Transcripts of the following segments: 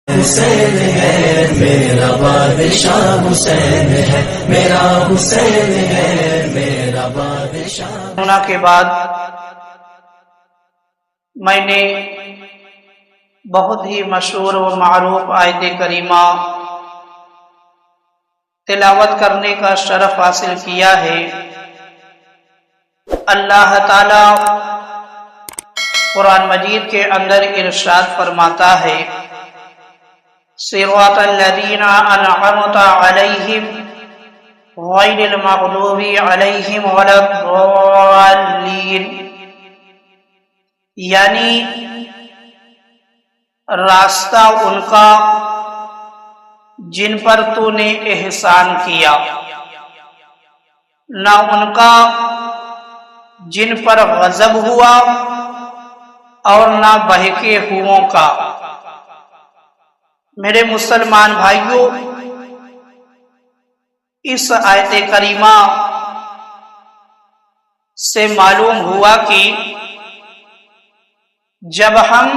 حسین ہے میرا بادشاہ، حسین ہے میرا، حسین ہے میرا بادشاہ۔ کے بعد میں نے بہت ہی مشہور و معروف آیت کریمہ تلاوت کرنے کا شرف حاصل کیا ہے۔ اللہ تعالی قرآن مجید کے اندر ارشاد فرماتا ہے، صراط الذین انعمت علیہم غیر المغضوب علیہم ولا الضالین، یعنی راستہ ان کا جن پر تو نے احسان کیا، نہ ان کا جن پر غضب ہوا اور نہ بہکے ہوئوں کا۔ میرے مسلمان بھائیوں، اس آیت کریمہ سے معلوم ہوا کہ جب ہم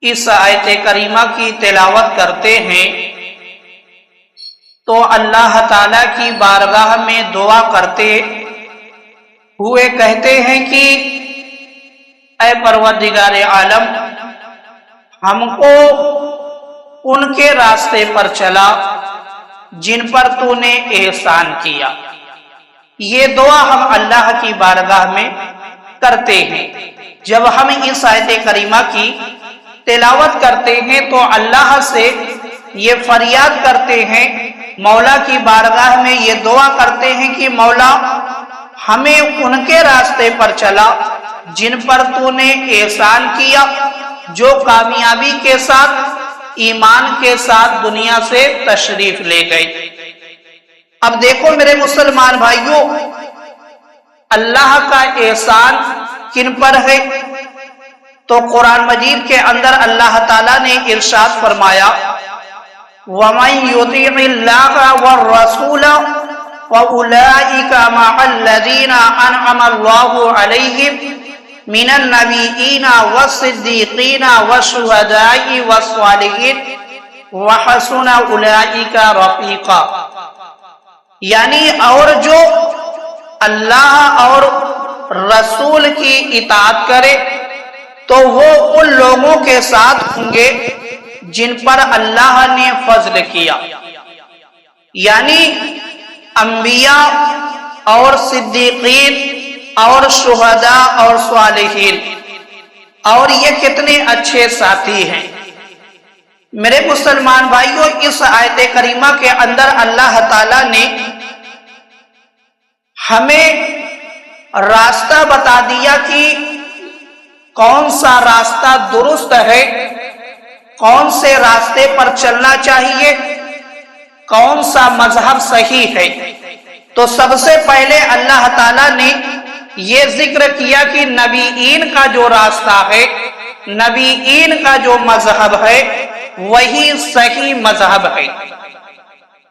اس آیت کریمہ کی تلاوت کرتے ہیں تو اللہ تعالی کی بارگاہ میں دعا کرتے ہوئے کہتے ہیں کہ اے پروردگار عالم، ہم کو ان کے راستے پر چلا جن پر تو نے احسان کیا۔ یہ دعا ہم اللہ کی بارگاہ میں کرتے ہیں۔ جب ہم اس آیت کریمہ کی تلاوت کرتے ہیں تو اللہ سے یہ فریاد کرتے ہیں، مولا کی بارگاہ میں یہ دعا کرتے ہیں کہ مولا ہمیں ان کے راستے پر چلا جن پر تو نے احسان کیا، جو کامیابی کے ساتھ ایمان کے ساتھ دنیا سے تشریف لے گئے۔ اب دیکھو میرے مسلمان بھائیوں، اللہ کا احسان کن پر ہے؟ تو قرآن مجید کے اندر اللہ تعالیٰ نے ارشاد فرمایا، وَمَن يُطِعِ اللَّهَ وَالرَّسُولَ فَأُولَئِكَ مَعَ الَّذِينَ أَنْعَمَ اللَّهُ عَلَيْهِمْ مِنَ النَّبِيِّينَ وَالصِّدِّيقِينَ وَالشُّهَدَاءِ وَالصَّالِحِينَ وَحَسُنَ أُولَئِكَ رَفِيقًا، یعنی اور جو اللہ اور رسول کی اطاعت کرے تو وہ ان لوگوں کے ساتھ ہوں گے جن پر اللہ نے فضل کیا، یعنی انبیاء اور صدیقین اور شہداء اور صالحین۔ اور یہ کتنے اچھے ساتھی ہیں۔ میرے مسلمان بھائیوں، اس آیت کریمہ کے اندر اللہ تعالی نے ہمیں راستہ بتا دیا کہ کون سا راستہ درست ہے، کون سے راستے پر چلنا چاہیے، کون سا مذہب صحیح ہے۔ تو سب سے پہلے اللہ تعالیٰ نے یہ ذکر کیا کہ نبیین کا جو راستہ ہے، نبیین کا جو مذہب ہے، وہی صحیح مذہب ہے۔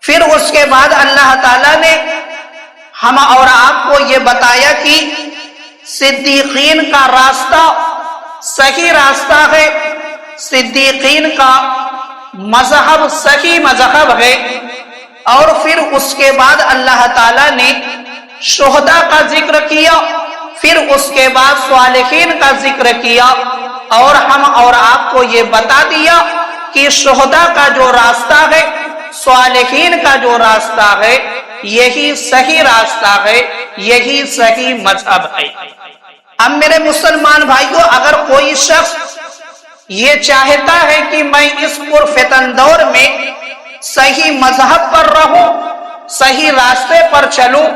پھر اس کے بعد اللہ تعالیٰ نے ہم اور آپ کو یہ بتایا کہ صدیقین کا راستہ صحیح راستہ ہے، صدیقین کا مذہب صحیح مذہب ہے۔ اور پھر اس کے بعد اللہ تعالیٰ نے شہداء کا ذکر کیا، پھر اس کے بعد صالحین کا ذکر کیا، اور ہم اور آپ کو یہ بتا دیا کہ شہداء کا جو راستہ ہے، صالحین کا جو راستہ ہے، یہی صحیح راستہ ہے، یہی صحیح مذہب ہے۔ اب میرے مسلمان بھائیوں، اگر کوئی شخص یہ چاہتا ہے کہ میں اس پرفتن دور میں صحیح مذہب پر رہوں، صحیح راستے پر چلوں،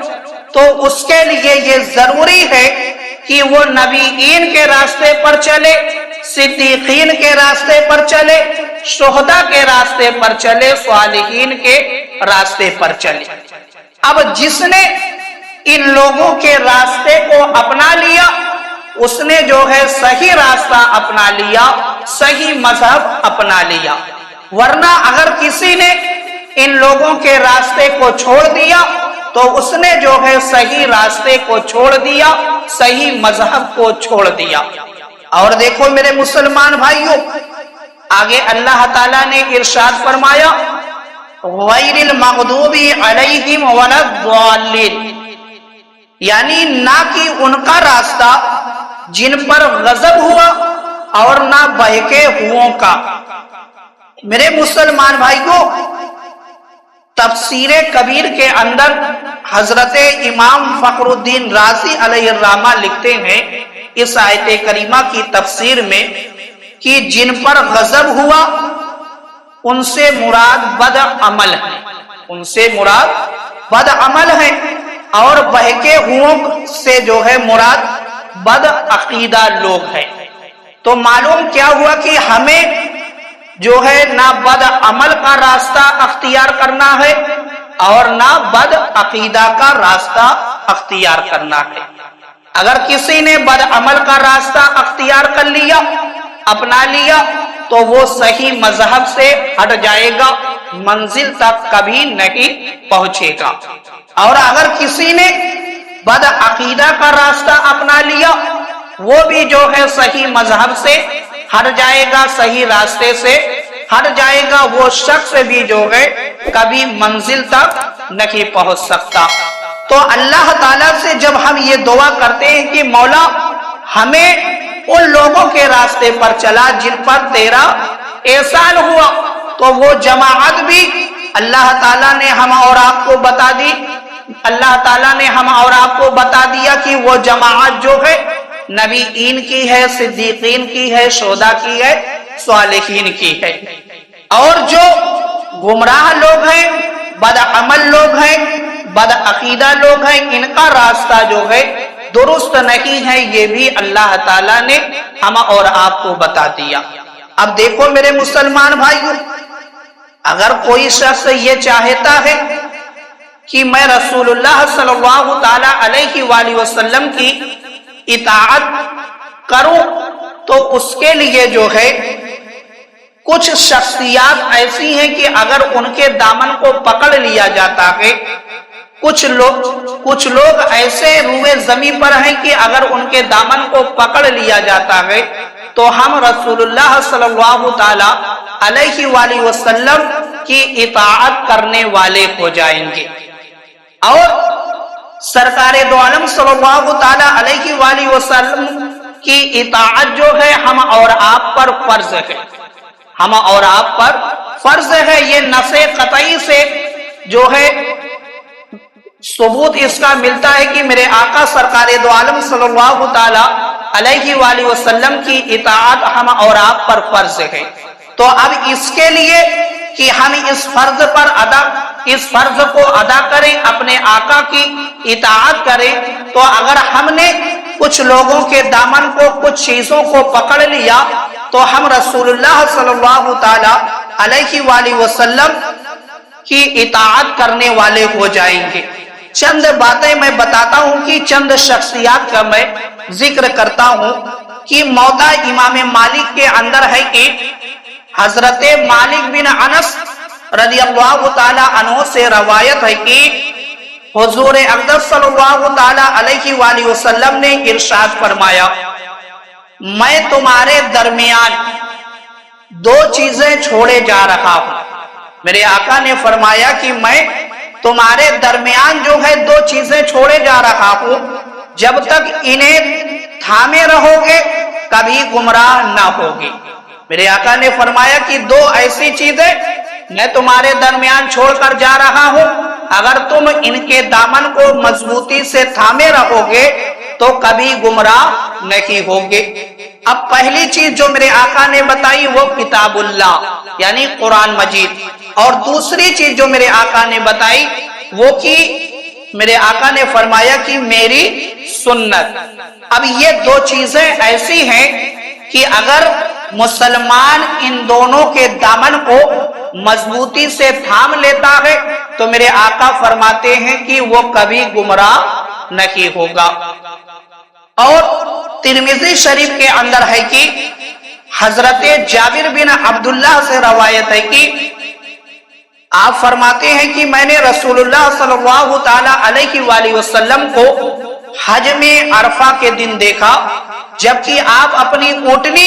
تو اس کے لیے یہ ضروری ہے کہ وہ نبیین کے راستے پر چلے، صدیقین کے راستے پر چلے، شہداء کے راستے پر چلے، صالحین کے راستے پر چلے۔ اب جس نے ان لوگوں کے راستے کو اپنا لیا، اس نے جو ہے صحیح راستہ اپنا لیا، صحیح مذہب اپنا لیا۔ ورنہ اگر کسی نے ان لوگوں کے راستے کو چھوڑ دیا تو اس نے جو ہے صحیح راستے کو چھوڑ دیا، صحیح مذہب کو چھوڑ دیا۔ اور دیکھو میرے مسلمان بھائیوں، آگے اللہ تعالیٰ نے ارشاد فرمایا غیر المغضوب علیہم ولا الضالین، یعنی نہ کہ ان کا راستہ جن پر غضب ہوا اور نہ بہکے ہووں کا۔ میرے مسلمان بھائیوں، تفسیر کبیر کے اندر حضرت امام فخر الدین رازی علیہ الرحمہ لکھتے ہیں اس آیت کریمہ کی تفسیر میں کہ جن پر غضب ہوا ان سے مراد بد عمل ہے، ان سے مراد بد عمل ہے، اور بہکے ہووں سے جو ہے مراد بد عقیدہ لوگ ہیں۔ تو معلوم کیا ہوا کہ ہمیں جو ہے نہ بد عمل کا راستہ اختیار کرنا ہے اور نہ بد عقیدہ کا راستہ اختیار کرنا ہے۔ اگر کسی نے بد عمل کا راستہ اختیار کر لیا، اپنا لیا، تو وہ صحیح مذہب سے ہٹ جائے گا، منزل تک کبھی نہیں پہنچے گا۔ اور اگر کسی نے بد عقیدہ کا راستہ اپنا لیا، وہ بھی جو ہے صحیح مذہب سے ہٹ جائے گا، صحیح راستے سے ہٹ جائے گا، وہ شخص بھی جو ہے کبھی منزل تک نہیں پہنچ سکتا۔ تو اللہ تعالیٰ سے جب ہم یہ دعا کرتے ہیں کہ مولا ہمیں ان لوگوں کے راستے پر چلا جن پر تیرا احسان ہوا، تو وہ جماعت بھی اللہ تعالیٰ نے ہم اور آپ کو بتا دی، اللہ تعالیٰ نے ہم اور آپ کو بتا دیا کہ وہ جماعت جو ہے نبیین کی ہے، صدیقین کی ہے، شہداء کی ہے، صالحین کی ہے۔ اور جو گمراہ لوگ ہیں، بد عمل لوگ ہیں، بد عقیدہ لوگ ہیں، ان کا راستہ جو ہے درست نہیں ہے، یہ بھی اللہ تعالیٰ نے ہم اور آپ کو بتا دیا۔ اب دیکھو میرے مسلمان بھائیوں، اگر کوئی شخص یہ چاہتا ہے کہ میں رسول اللہ صلی اللہ تعالی علیہ وآلہ وسلم کی اطاعت کروں، تو اس کے لیے جو ہے کچھ شخصیات ایسی ہیں کہ اگر ان کے دامن کو پکڑ لیا جاتا ہے، کچھ لوگ ایسے روئے زمین پر ہیں کہ اگر ان کے دامن کو پکڑ لیا جاتا ہے تو ہم رسول اللہ صلی اللہ تعالی علیہ وآلہ وسلم کی اطاعت کرنے والے ہو جائیں گے۔ اور سرکار دو عالم صلی اللہ تعالی علیہ وآلہ وسلم کی اطاعت جو ہے ہم اور آپ پر فرض ہے، ہم اور آپ پر فرض ہے۔ یہ نص قطعی سے جو ہے ثبوت اس کا ملتا ہے کہ میرے آقا سرکار دو عالم صلی اللہ تعالی علیہ وآلہ وسلم کی اطاعت ہم اور آپ پر فرض ہے۔ تو اب اس کے لیے کہ ہم اس فرض کو ادا کریں، اپنے آقا کی اطاعت کریں، تو اگر ہم نے کچھ لوگوں کے دامن کو، کچھ چیزوں کو پکڑ لیا، تو ہم رسول اللہ صلی اللہ تعالی علیہ وآلہ وسلم کی اطاعت کرنے والے ہو جائیں گے۔ چند باتیں میں بتاتا ہوں کہ چند شخصیات کا میں ذکر کرتا ہوں کہ موضع امام مالک کے اندر ہے کہ حضرت مالک بن انس رضی اللہ تعالی عنہ سے روایت ہے کہ حضور اقدس صلی اللہ تعالی علیہ وآلہ وسلم نے ارشاد فرمایا، میں تمہارے درمیان دو چیزیں چھوڑے جا رہا ہوں۔ میرے آقا نے فرمایا کہ میں تمہارے درمیان جو ہے دو چیزیں چھوڑے جا رہا ہوں، جب تک انہیں تھامے رہو گے کبھی گمراہ نہ ہوگی۔ میرے آقا نے فرمایا کہ دو ایسی چیزیں میں تمہارے درمیان چھوڑ کر جا رہا ہوں، اگر تم ان کے دامن کو مضبوطی سے تھامے رہو گے تو کبھی گمراہ نہیں ہوگے۔ اب پہلی چیز جو میرے آقا نے بتائی وہ کتاب اللہ یعنی قرآن مجید، اور دوسری چیز جو میرے آقا نے بتائی وہ کہ میرے آقا نے فرمایا کہ میری سنت۔ اب یہ دو چیزیں ایسی ہیں کہ اگر مسلمان ان دونوں کے دامن کو مضبوطی سے تھام لیتا ہے تو میرے آقا فرماتے ہیں کہ وہ کبھی گمراہ نہیں ہوگا۔ اور ترمذی شریف کے اندر ہے کہ حضرت جابر بن عبداللہ سے روایت ہے کہ آپ فرماتے ہیں کہ میں نے رسول اللہ صلی اللہ تعالی علیہ وآلہ وسلم کو حج میں عرفہ کے دن دیکھا، جبکہ آپ اپنی اونٹنی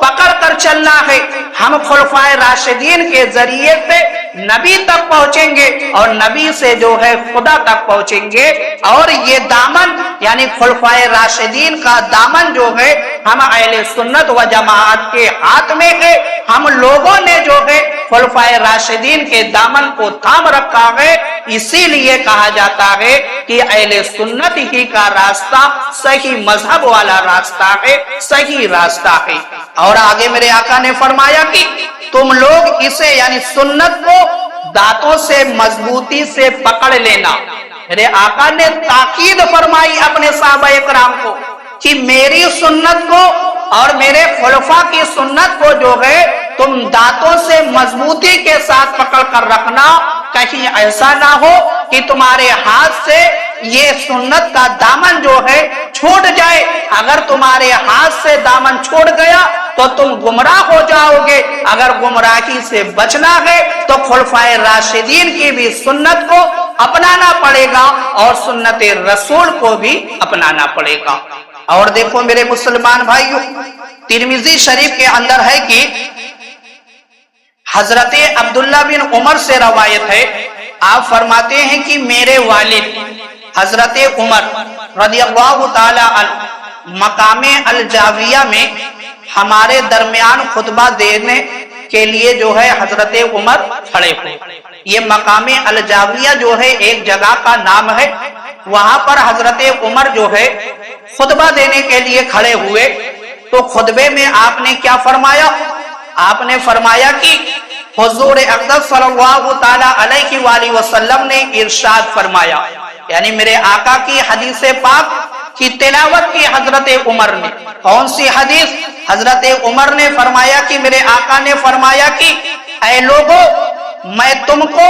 پکڑ کر چلنا ہے. ہم خلفائے راشدین کے ذریعے سے نبی تک پہنچیں گے اور نبی سے جو ہے خدا تک پہنچیں گے. اور یہ دامن یعنی خلفائے راشدین کا دامن جو ہے ہم اہل سنت و جماعت کے ہاتھ میں ہے. ہم لوگوں نے جو ہے خلفائے راشدین کے دامن کو تھام رکھا ہے. اسی لیے کہا جاتا ہے کہ اہل سنت ہی کا راستہ صحیح مذہب والا راستہ ہے, صحیح راستہ ہے. اور آگے میرے آقا نے فرمایا کہ تم لوگ اسے یعنی سنت کو دانتوں سے مضبوطی سے پکڑ لینا. میرے آقا نے تاکید فرمائی اپنے صحابہ کرام کو کہ میری سنت کو اور میرے خلفاء کی سنت کو جو ہے تم دانتوں سے مضبوطی کے ساتھ پکڑ کر رکھنا. کہیں ایسا نہ ہو کہ تمہارے ہاتھ سے یہ سنت کا دامن جو ہے چھوٹ جائے. اگر تمہارے ہاتھ سے دامن چھوٹ گیا تو تم گمراہ ہو جاؤ گے. اگر گمراہی سے بچنا ہے تو خلفائے راشدین کی بھی سنت کو اپنانا پڑے گا اور سنت رسول کو بھی اپنانا پڑے گا. اور دیکھو میرے مسلمان بھائیوں, ترمذی شریف کے اندر ہے کہ حضرت عبداللہ بن عمر سے روایت ہے, آپ فرماتے ہیں کہ میرے والد حضرت عمر رضی اللہ تعالی عنہ مقام الجاویہ میں ہمارے درمیان خطبہ دینے کے لیے جو ہے حضرت عمر کھڑے ہوئے. یہ مقام الجاویہ جو ہے ایک جگہ کا نام ہے. وہاں پر حضرت عمر جو ہے خطبہ دینے کے لیے کھڑے ہوئے تو خطبے میں آپ نے کیا فرمایا؟ آپ نے فرمایا کہ حضور اقدس صلی اللہ تعالی علیہ وآلہ وسلم نے ارشاد فرمایا, یعنی میرے آقا کی حدیث پاک کی تلاوت کی حضرت عمر نے. کون سی حدیث؟ حضرت عمر نے فرمایا کہ میرے آقا نے فرمایا کہ اے لوگو, میں تم کو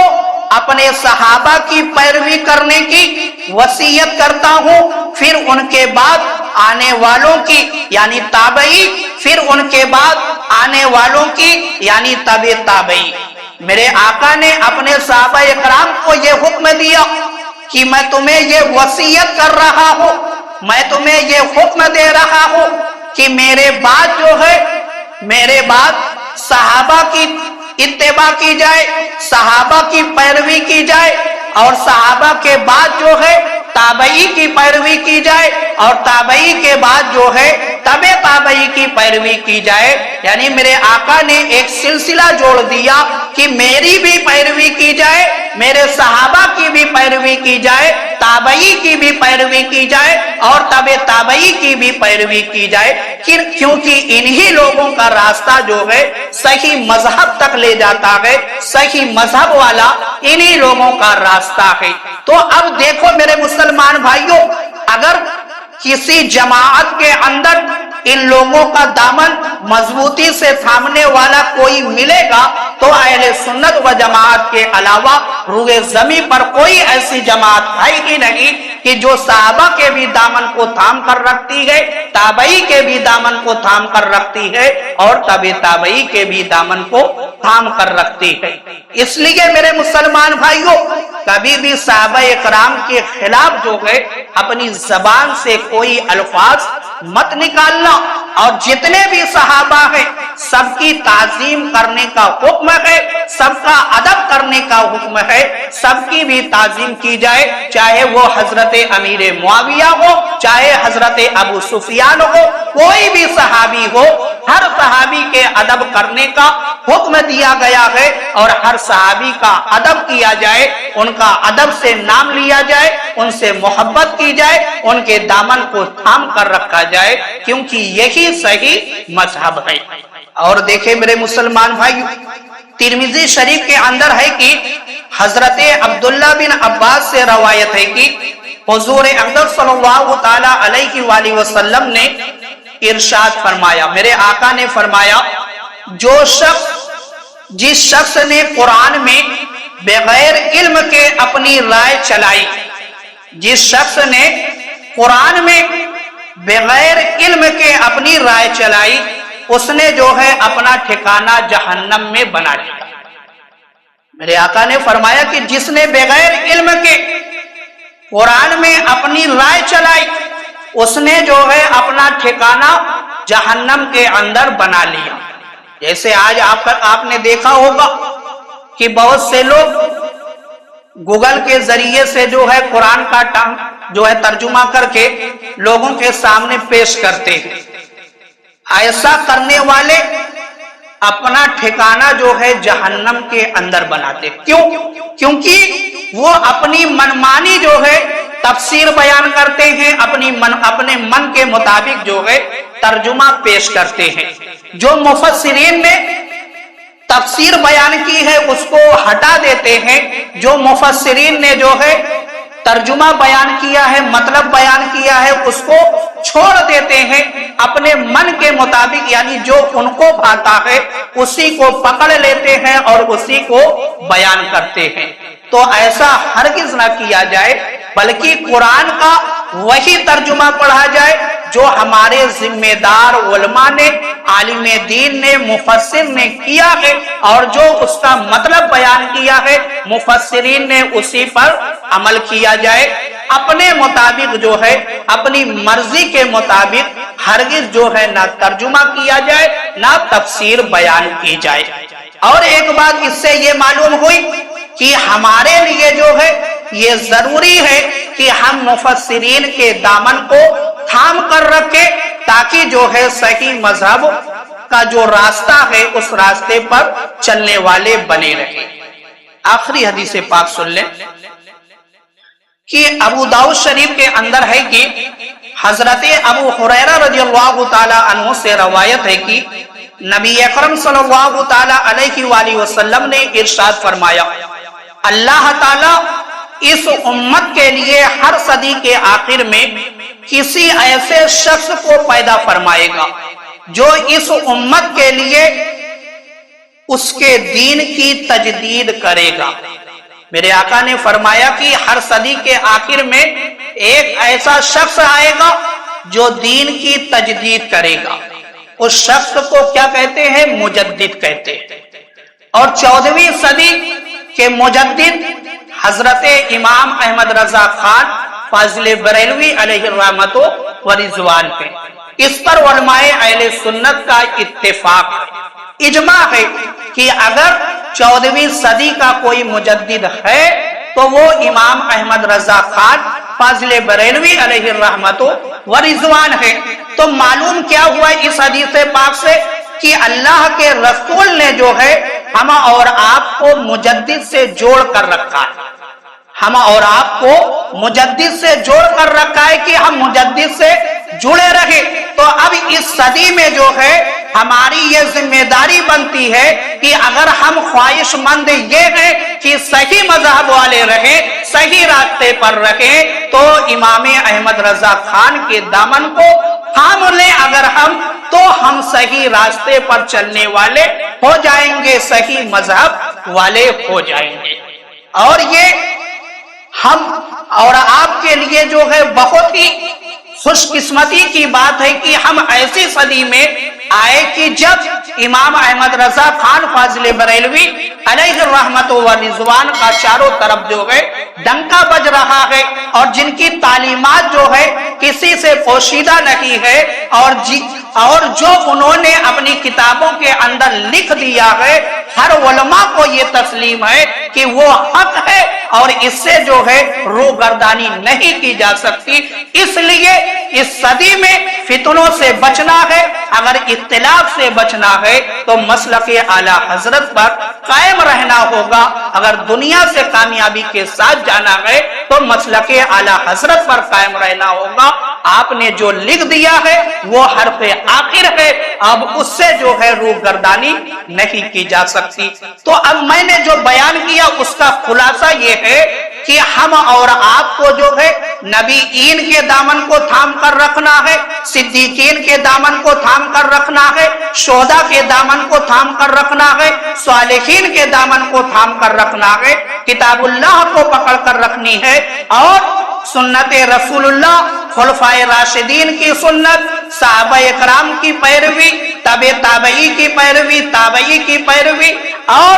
اپنے صحابہ کی پیروی کرنے کی وصیت کرتا ہوں, پھر ان کے بعد آنے والوں کی یعنی تابعی, پھر ان کے بعد آنے والوں کی یعنی تبع تابعی. میرے آقا نے اپنے صحابہ اکرام کو یہ حکم دیا کہ میں تمہیں یہ وصیت کر رہا ہوں, میں تمہیں یہ حکم دے رہا ہوں کہ میرے بعد جو ہے میرے بعد صحابہ کی اتباع کی جائے, صحابہ کی پیروی کی جائے, اور صحابہ کے بعد جو ہے تابعی کی پیروی کی جائے, اور تابعی کے بعد جو ہے تبع تابعی کی پیروی کی جائے. یعنی میرے آقا نے ایک سلسلہ جوڑ دیا کہ میری بھی پیروی کی جائے, میرے صحابہ کی بھی پیروی کی جائے, تابعی کی بھی پیروی کی جائے اور تبع تابعی کی بھی پیروی کی جائے, کیونکہ انہی لوگوں کا راستہ جو ہے صحیح مذہب تک لے جاتا ہے, صحیح مذہب والا انہی لوگوں کا راستہ ہے. تو اب دیکھو میرے مسلمان بھائیوں, اگر کسی جماعت کے اندر ان لوگوں کا دامن مضبوطی سے تھامنے والا کوئی ملے گا تو اہل سنت و جماعت کے علاوہ روئے زمین پر کوئی ایسی جماعت ہے ہی نہیں کہ جو صحابہ کے بھی دامن کو تھام کر رکھتی ہے, تابعی کے بھی دامن کو تھام کر رکھتی ہے اور تبع تابعی کے بھی دامن کو تھام کر رکھتی ہے. اس لیے میرے مسلمان بھائیوں, کبھی بھی صحابہ اکرام کے خلاف جو ہے اپنی زبان سے کوئی الفاظ مت نکالنا, اور جتنے بھی صحابہ ہیں سب کی تعظیم کرنے کا حکم ہے, سب کا ادب کرنے کا حکم ہے, سب کی بھی تعظیم کی جائے, چاہے وہ حضرت امیر معاویہ ہو, چاہے حضرت ابو سفیان ہو, کوئی بھی صحابی ہو, ہر صحابی کے ادب کرنے کا حکم دیا گیا ہے اور ہر صحابی کا ادب کیا جائے, ان کا ادب سے نام لیا جائے, ان سے محبت کی جائے, ان کے دامن کو تھام کر رکھا جائے, کیونکہ یہی صحیح مذہب ہے. اور دیکھیں میرے مسلمان بھائیو, ترمذی شریف کے اندر ہے کہ حضرت عبداللہ بن عباس سے روایت ہے کہ حضور اقدس صلی اللہ تعالی علیہ وآلہ وسلم نے ارشاد فرمایا, میرے آقا نے فرمایا, جس شخص نے قرآن میں بغیر علم کے اپنی رائے چلائی, جس شخص نے قرآن میں بغیر علم کے اپنی رائے چلائی, اس نے جو ہے اپنا ٹھکانہ جہنم میں بنا لیا. میرے آقا نے فرمایا کہ جس نے بغیر علم کے قرآن میں اپنی رائے چلائی, اس نے جو ہے اپنا ٹھکانہ جہنم کے اندر بنا لیا۔ جیسے آج آپ نے دیکھا ہوگا کہ بہت سے لوگ گوگل کے ذریعے سے جو ہے قرآن کا ترجمہ کر کے لوگوں کے سامنے پیش کرتے ہیں۔ ایسا کرنے والے اپنا ٹھکانہ جو ہے جہنم کے اندر بناتے۔ کیوں؟ کیونکہ وہ اپنی منمانی جو ہے تفسیر بیان کرتے ہیں، اپنے من کے مطابق جو ہے ترجمہ پیش کرتے ہیں۔ جو مفسرین نے تفسیر بیان کی ہے اس کو ہٹا دیتے ہیں، جو مفسرین نے جو ہے ترجمہ بیان کیا ہے، مطلب بیان کیا ہے، اس کو چھوڑ دیتے ہیں، اپنے من کے مطابق یعنی جو ان کو بھاتا ہے اسی کو پکڑ لیتے ہیں اور اسی کو بیان کرتے ہیں۔ تو ایسا ہرگز نہ کیا جائے، بلکہ قرآن کا وہی ترجمہ پڑھا جائے جو ہمارے ذمہ دار علماء نے، عالم دین نے، مفسر نے کیا ہے، اور جو اس کا مطلب بیان کیا ہے مفسرین نے اسی پر عمل کیا جائے۔ اپنے مطابق جو ہے، اپنی مرضی کے مطابق ہرگز جو ہے نہ ترجمہ کیا جائے نہ تفسیر بیان کی جائے۔ اور ایک بات اس سے یہ معلوم ہوئی کہ ہمارے لیے جو ہے یہ ضروری ہے کہ ہم مفسرین کے دامن کو تھام کر رکھے، تاکہ جو ہے صحیح مذہب کا جو راستہ ہے اس راستے پر چلنے والے بنے رہے۔ آخری حدیث پاک سن لیں کہ ابو داؤد شریف کے اندر ہے کہ حضرت ابو ہریرہ رضی اللہ تعالی عنہ سے روایت ہے کہ نبی اکرم صلی اللہ تعالی علیہ وآلہ وسلم نے ارشاد فرمایا، اللہ تعالی اس امت کے لیے ہر صدی کے آخر میں کسی ایسے شخص کو پیدا فرمائے گا جو اس امت کے لیے اس کے دین کی تجدید کرے گا۔ میرے آقا نے فرمایا کہ ہر صدی کے آخر میں ایک ایسا شخص آئے گا جو دین کی تجدید کرے گا۔ اس شخص کو کیا کہتے ہیں؟ مجدد کہتے ہیں۔ اور 14ویں صدی کے مجدد حضرت امام احمد رضا خان فاضل بریلوی علیہ الرحمت و رضوان ہے۔ اس پر علماء اہل سنت کا اتفاق ہے، اجماع ہے کہ اگر 14ویں صدی کا کوئی مجدد ہے تو وہ امام احمد رضا خان فاضل بریلوی علیہ الرحمت و رضوان ہے۔ تو معلوم کیا ہوا اس حدیث پاک سے کہ اللہ کے رسول نے جو ہے ہم اور آپ کو مجدد سے جوڑ کر رکھا ہے، ہم اور آپ کو مجدد سے جوڑ کر رکھا ہے کہ ہم مجدد سے جڑے رہے۔ تو اب اس صدی میں جو ہے ہماری یہ ذمہ داری بنتی ہے کہ اگر ہم خواہش مند یہ ہیں کہ صحیح مذہب والے رہیں، صحیح راستے پر رہیں، تو امام احمد رضا خان کے دامن کو تھام لیں اگر ہم، تو ہم صحیح راستے پر چلنے والے ہو جائیں گے، صحیح مذہب والے ہو جائیں گے۔ اور یہ ہم اور آپ کے لیے جو ہے بہت ہی خوش قسمتی کی بات ہے کہ ہم ایسی صدی میں آئے کہ جب امام احمد رضا خان فاضل بریلوی علیہ الرحمت و رضوان کا چاروں طرف جو ہے ڈنکا بج رہا ہے، اور جن کی تعلیمات جو ہے کسی سے پوشیدہ نہیں ہے، اور جو انہوں نے اپنی کتابوں کے اندر لکھ دیا ہے ہر علماء کو یہ تسلیم ہے کہ وہ حق ہے اور اس سے جو ہے روگردانی نہیں کی جا سکتی۔ اس لیے اس صدی میں فتنوں سے بچنا ہے، اگر اختلاف سے بچنا ہے تو مسلک اعلی حضرت پر قائم رہنا ہوگا، اگر دنیا سے کامیابی کے ساتھ جانا ہے تو مسلک اعلی حضرت پر قائم رہنا ہوگا۔ آپ نے جو لکھ دیا ہے وہ حرف آخر ہے، اب اس سے جو ہے روگردانی نہیں کی جا سکتی۔ تو اب میں نے جو بیان کیا اس کا خلاصہ یہ ہے کہ ہم اور آپ کو جو ہے نبیین کے دامن کو تھام کر رکھنا ہے، صدیقین کے دامن کو تھام کر رکھنا ہے، شہداء کے دامن کو تھام کر رکھنا ہے، صالحین کے دامن کو تھام کر رکھنا ہے، کتاب اللہ کو پکڑ کر رکھنی ہے، اور سنت رسول اللہ، خلفائے راشدین کی سنت، صحابہ اکرام کی پیروی، تابعی کی پیروی، تابعی کی پیروی، اور